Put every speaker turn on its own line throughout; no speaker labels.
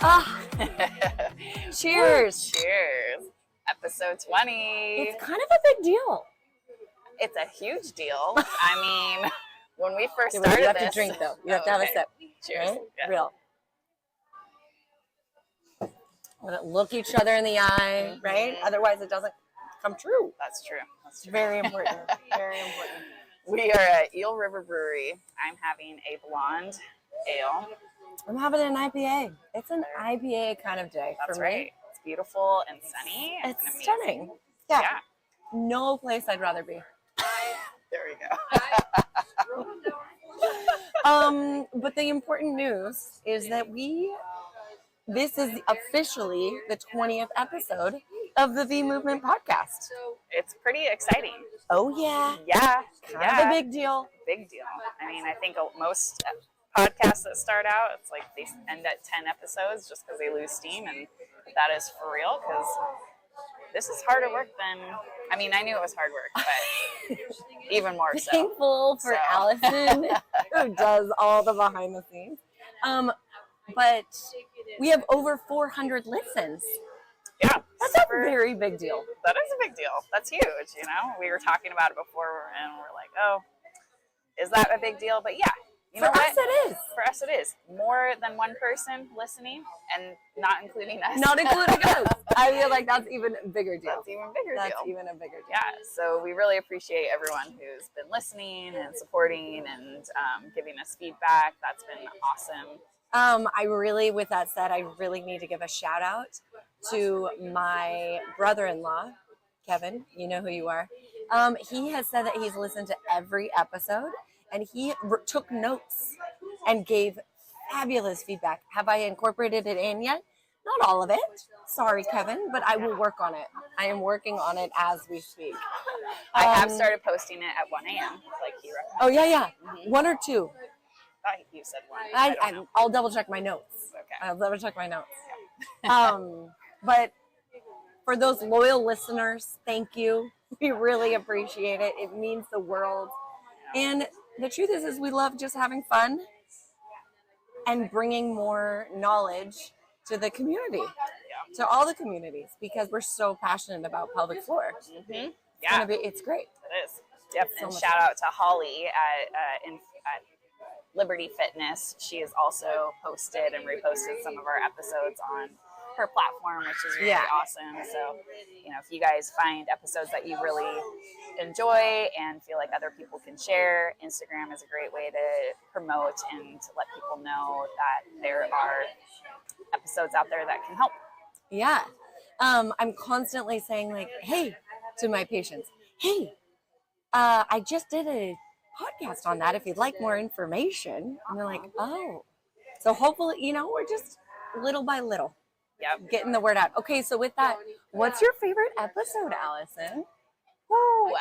Ah, cheers.
Cheers. Episode 20.
It's kind of a big deal.
It's a huge deal. I mean, when we first
You
started
have
this.
to drink, though. You have to have a sip.
Cheers.
Right?
Yeah.
Real. Look each other in the eye, right? Otherwise, it doesn't come true.
That's true. That's true.
Very important. Very important.
We are at Eel River Brewery. I'm having a blonde ale.
I'm having an IPA. It's an IPA kind of day
That's
for
right.
me.
It's beautiful and sunny.
It's
and amazing.
stunning. Yeah.
Yeah.
No place I'd rather be.
There we go.
But the important news is that this is officially the 20th episode of the V Movement podcast.
It's pretty exciting.
Oh, yeah.
Yeah.
Kind of a big deal.
Big deal. I mean, I think most podcasts that start out, it's like they end at 10 episodes just because they lose steam, and that is for real because this is harder work than, I mean, I knew it was hard work, but even more so.
Thankful for Allison, who does all the behind the scenes. But we have over 400 listens.
Yeah.
That's a very big deal.
That is a big deal. That's huge, you know? We were talking about it before, and we're like, oh, is that a big deal? But yeah.
For us, it is.
For us, it is. More than one person listening, and not including us.
Not including us. I feel like that's even a bigger deal.
That's even bigger deal.
That's even a bigger deal.
Yeah, so we really appreciate everyone who's been listening and supporting and giving us feedback. That's been awesome.
With that said, I really need to give a shout out to my brother-in-law, Kevin. You know who you are. He has said that he's listened to every episode, and he took notes and gave fabulous feedback. Have I incorporated it in yet? Not all of it. Sorry, Kevin, but I will work on it. I am working on it as we speak.
I have started posting it at 1 a.m. like he recommended.
Oh, yeah. Mm-hmm. 1 or 2.
I thought you said 1.
I'll double check my notes.
Okay.
I'll double check my notes. But for those loyal listeners, thank you. We really appreciate it. It means the world. And the truth is we love just having fun and bringing more knowledge to the community, to all the communities, because we're so passionate about pelvic floor.
Mm-hmm. Yeah.
It's great.
It is. Yep.
So
and shout out to Holly at Liberty Fitness. She has also posted and reposted some of our episodes on her platform, which is really awesome. So, if you guys find episodes that you really enjoy and feel like other people can share, Instagram is a great way to promote and to let people know that there are episodes out there that can help.
Yeah. I'm constantly saying hey, to my patients, hey, I just did a podcast on that if you'd like more information. And they're like, oh. So hopefully, we're just little by little getting the word out. Okay, so with that, what's your favorite episode, Allison?
Ooh,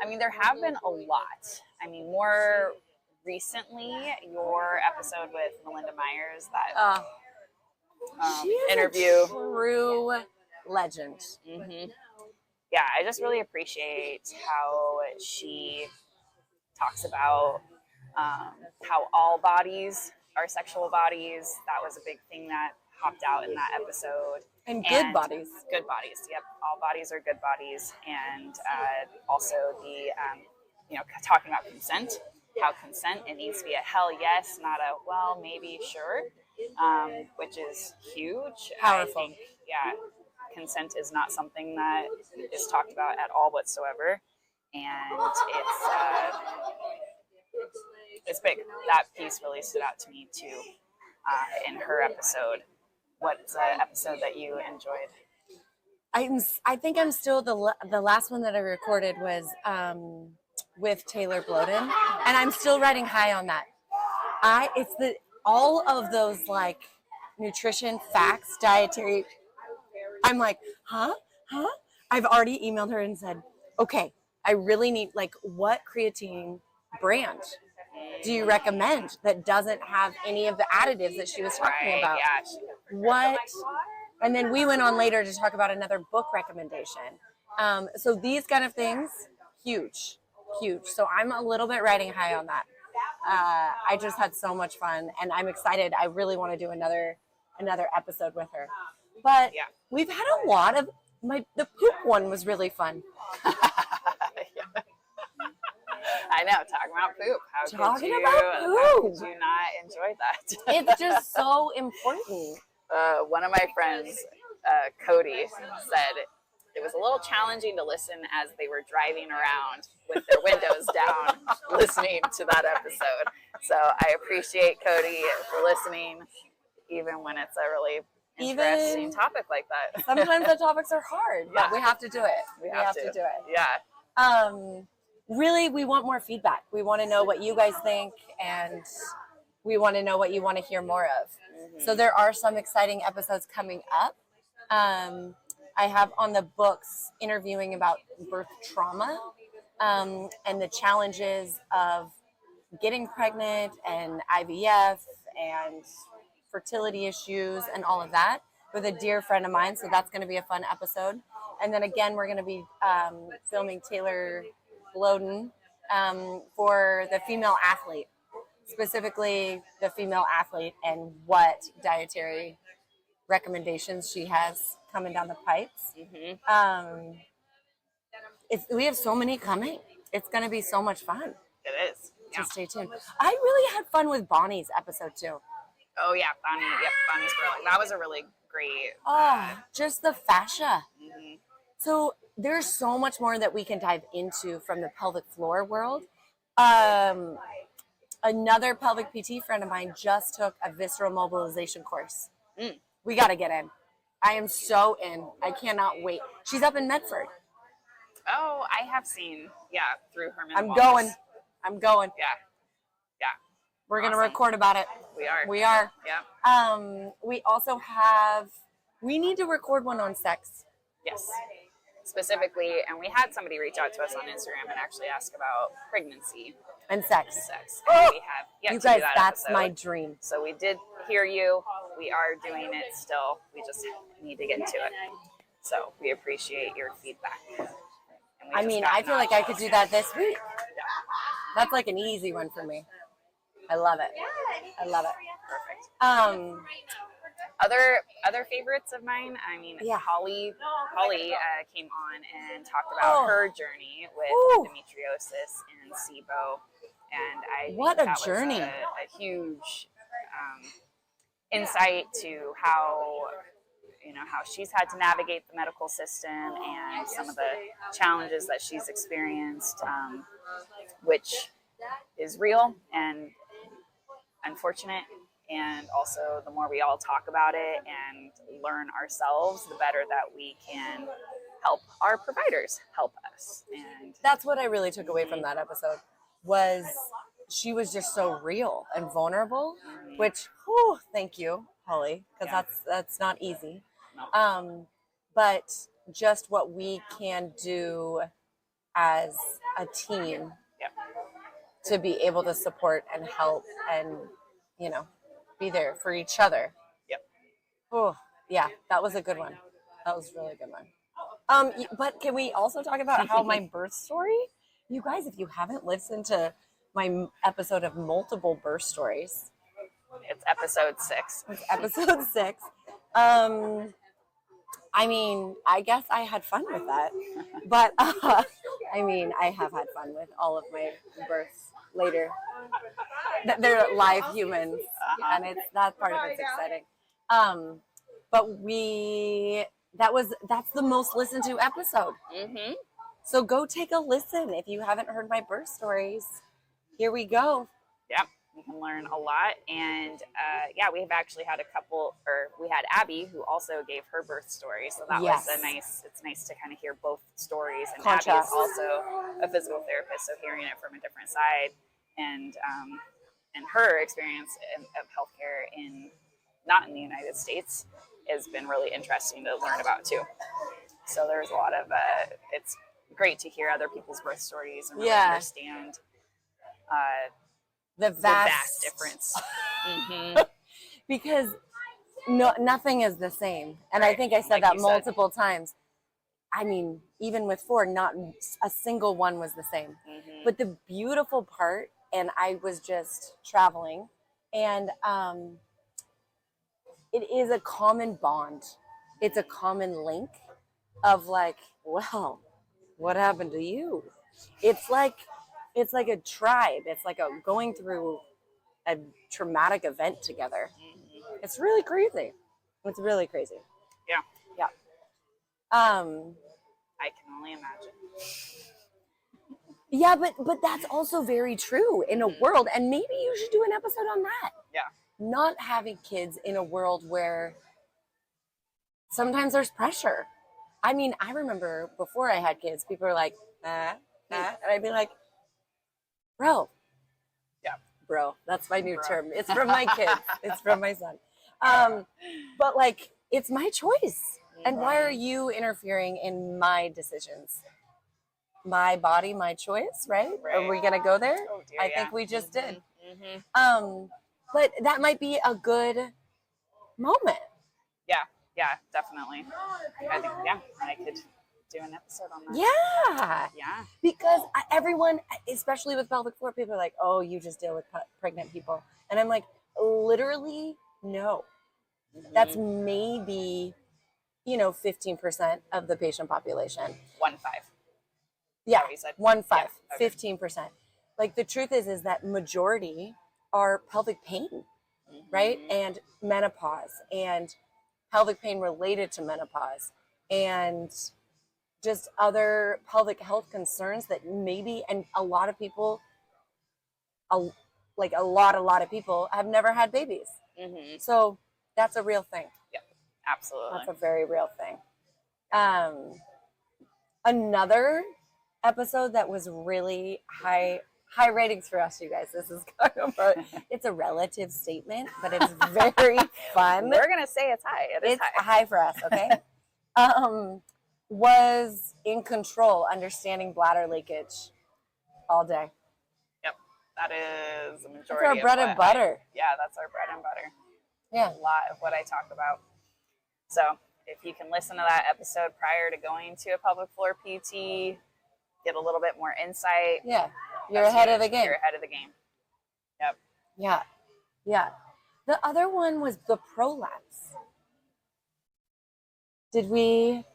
I mean, there have been a lot. I mean, more recently, your episode with Melinda Myers, that
she is
interview.
A true legend.
Mm-hmm. Yeah, I just really appreciate how she talks about how all bodies are sexual bodies. That was a big thing that hopped out in that episode.
And good bodies.
Good bodies, yep. All bodies are good bodies. And also the, talking about consent, how consent, it needs to be a hell yes, not a well, maybe, sure, which is huge.
Powerful.
I think, consent is not something that is talked about at all whatsoever. And it's big. That piece really stood out to me too in her episode. What's an episode that you enjoyed?
I think I'm still the last one that I recorded was with Taylor Bloden, and I'm still riding high on that. It's all of those nutrition facts, dietary. I'm like, huh? I've already emailed her and said, okay, I really need what creatine brand do you recommend that doesn't have any of the additives that she was talking about?
Yeah.
What? And then we went on later to talk about another book recommendation. So these kind of things, huge. So I'm a little bit riding high on that. I just had so much fun, and I'm excited. I really want to do another another episode with her. But
Yeah.
we've had a lot of the poop one was really fun.
I know, talking about poop. How
How
could you not enjoy that?
It's just so important.
One of my friends, Cody, said it was a little challenging to listen as they were driving around with their windows down, listening to that episode. So I appreciate Cody for listening, even when it's a really interesting topic like that.
Sometimes the topics are hard, but we have to do it. We have to do it.
Yeah.
Really, we want more feedback. We want to know what you guys think, and we want to know what you want to hear more of.
Mm-hmm.
So there are some exciting episodes coming up. I have on the books interviewing about birth trauma and the challenges of getting pregnant and IVF and fertility issues and all of that with a dear friend of mine. So that's going to be a fun episode. And then again, we're going to be filming Taylor Bloden for the female athlete, specifically the female athlete and what dietary recommendations she has coming down the pipes.
Mm-hmm.
We have so many coming. It's going to be so much fun.
It is.
So stay tuned. I really had fun with Bonnie's episode too.
Oh yeah, Bonnie. Yep, Bonnie's really. That was a really great.
Just the fascia.
Mm-hmm.
So there's so much more that we can dive into from the pelvic floor world. Another pelvic PT friend of mine just took a visceral mobilization course. We got to get in. I am so in. I cannot wait. She's up in Medford.
Oh, I have seen. Yeah, through Herman.
I'm going.
Yeah.
We're going to record about it.
We are.
Yeah. We also have, we need to record one on sex.
Yes. Specifically, and we had somebody reach out to us on Instagram and actually ask about pregnancy
and sex.
And we have yet
you
to
guys,
do that
that's
episode.
my dream.
So we did hear you. We are doing it still. We just need to get to it. So we appreciate your feedback.
I mean, I feel like I could do that this week.
Yeah.
That's like an easy one for me. I love it. I love it.
Perfect. Other favorites of mine. I mean,
yeah.
Holly came on and talked about her journey with endometriosis and SIBO, and I think that
journey!
Was a huge insight to how she's had to navigate the medical system and some of the challenges that she's experienced, which is real and unfortunate. And also, the more we all talk about it and learn ourselves, the better that we can help our providers help us. And
that's what I really took away from that episode, was she was just so real and vulnerable, which, thank you, Holly, because that's not easy.
No.
But just what we can do as a team to be able to support and help and, be there for each other.
Yep.
Oh, yeah, that was a good one. That was a really good one. But can we also talk about how my birth story? You guys, if you haven't listened to my episode of multiple birth stories,
it's episode 6.
It's episode 6. I mean, I guess I had fun with that, but I have had fun with all of my births later. They're live humans, and that part of it's exciting. But that's the most listened to episode.
Mm-hmm.
So go take a listen if you haven't heard my birth stories. Here we go.
Yep, you can learn a lot, and we've actually had we had Abby who also gave her birth story, so that was it's nice to kind of hear both stories. And
Contrast.
Abby is also a physical therapist, so hearing it from a different side and her experience of healthcare not in the United States has been really interesting to learn about too. So there's a lot of it's great to hear other people's birth stories and really understand
the vast
difference.
Because nothing is the same, and I think I said that multiple times. I mean, even with 4, not a single one was the same. But the beautiful part, and I was just traveling, and it is a common bond. It's a common link of like, well, what happened to you? It's like a tribe. It's like a going through a traumatic event together. It's really crazy. It's really crazy.
Yeah.
Yeah.
I can only imagine.
Yeah, but that's also very true in a world, and maybe you should do an episode on that.
Yeah.
Not having kids in a world where sometimes there's pressure. I mean, I remember before I had kids, people were like, and I'd be like, bro.
Yeah.
Bro, that's my new
Bro.
term. It's from my kids. It's from my son. But like, it's my choice. And why are you interfering in my decisions? My body, my choice, right? Are we gonna go there?
Oh, dear,
I think we just did.
Mm-hmm.
But that might be a good moment.
Yeah, definitely. I think, I could do an episode on that.
Yeah. Because everyone, especially with pelvic floor, people are like, oh, you just deal with pregnant people. And I'm like, literally, no. That's maybe, 15% of the patient population.
1-5.
Yeah,
you said?
1-5,
Yeah, okay.
15%. Like the truth is that majority are pelvic pain, right? And menopause and pelvic pain related to menopause and just other pelvic health concerns that maybe, and a lot of people, a lot of people have never had babies. So that's a real thing.
Yeah, absolutely.
That's a very real thing. Another episode that was really high ratings for us, you guys. This is kind of it's a relative statement, but it's very fun.
We're gonna say it's high.
It's high for us, okay? Was In Control, understanding bladder leakage all day.
Yep, that is the majority.
That's our bread and butter.
That's our bread and butter.
Yeah,
A lot of what I talk about. So if you can listen to that episode prior to going to a pelvic floor PT, get a little bit more insight.
yeah, you're ahead of the game.
You're ahead of the game. Yep.
Yeah. The other one was the prolapse. Did we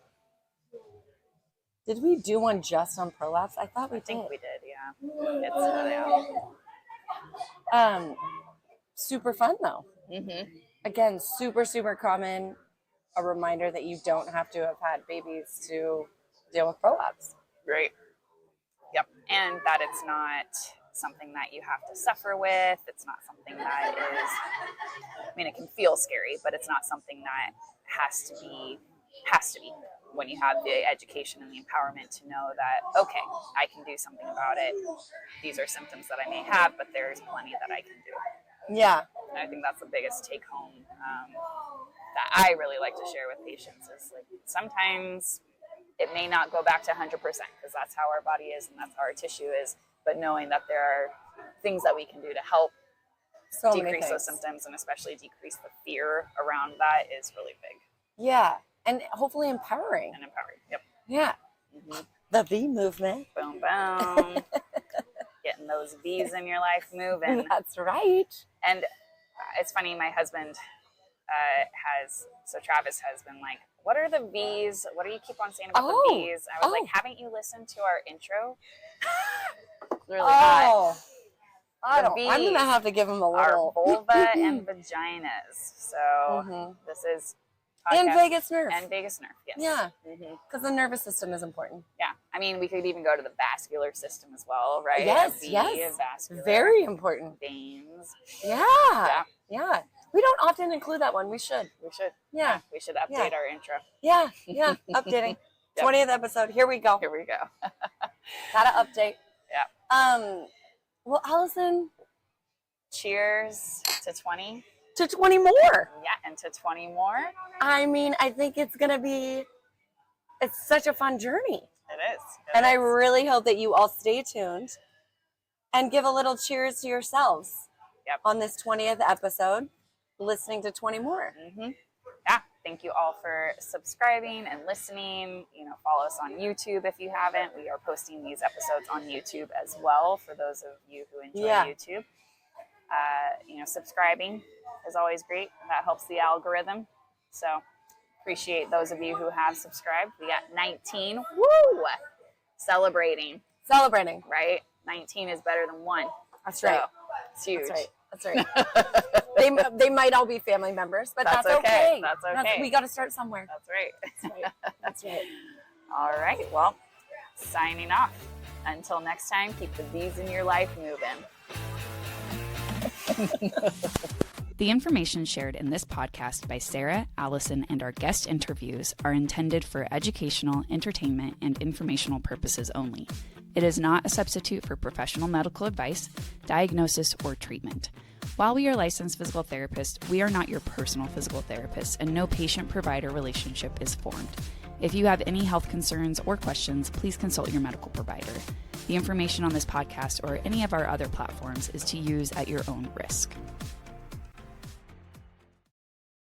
do one just on prolapse? I thought we did.
I think we did, yeah.
Super fun though. Again, super, super common. A reminder that you don't have to have had babies to deal with prolapse.
Right. Yep. And that it's not something that you have to suffer with. It's not something that is, it can feel scary, but it's not something that has to be when you have the education and the empowerment to know that, okay, I can do something about it. These are symptoms that I may have, but there's plenty that I can do.
Yeah.
And I think that's the biggest take home that I really like to share with patients is like sometimes it may not go back to 100% because that's how our body is and that's how our tissue is. But knowing that there are things that we can do to help decrease those symptoms and especially decrease the fear around that is really big.
Yeah. And hopefully empowering.
And empowering. Yep.
Yeah. The V movement.
Boom, boom. Getting those V's in your life moving.
That's right.
And it's funny, my husband Travis has been like, what are the V's? What do you keep on saying about the V's? I was like, haven't you listened to our intro? Really not.
I'm going to have to give him a little.
Our vulva and vaginas. So this is
and vagus nerve.
And vagus nerve, yes.
Yeah, because the nervous system is important.
Yeah, we could even go to the vascular system as well, right?
Yes.
Vascular.
Very important.
Veins.
Yeah. We don't often include that one. We should. Yeah.
We should update our intro.
Yeah. Updating. 20th episode. Here we go. Gotta update.
Yeah.
Well, Allison.
Cheers to 20.
To 20 more.
Yeah, and to 20 more.
I think it's such a fun journey.
It is.
I really hope that you all stay tuned and give a little cheers to yourselves on this 20th episode, listening to 20 more.
Yeah. Thank you all for subscribing and listening. Follow us on YouTube if you haven't. We are posting these episodes on YouTube as well for those of you who enjoy YouTube. Subscribing is always great. That helps the algorithm. So appreciate those of you who have subscribed. We got 19. Woo! Celebrating, right? 19 is better than 1.
That's right.
It's huge.
That's right. They might all be family members, but that's okay.
That's okay.
We got to start somewhere.
That's right.
That's right.
All right. Well, signing off. Until next time, keep the bees in your life moving.
The information shared in this podcast by Sarah, Allison, and our guest interviews are intended for educational, entertainment, and informational purposes only. It is not a substitute for professional medical advice, diagnosis, or treatment. While we are licensed physical therapists, we are not your personal physical therapist, and no patient-provider relationship is formed. If you have any health concerns or questions, please consult your medical provider. The information on this podcast or any of our other platforms is to use at your own risk.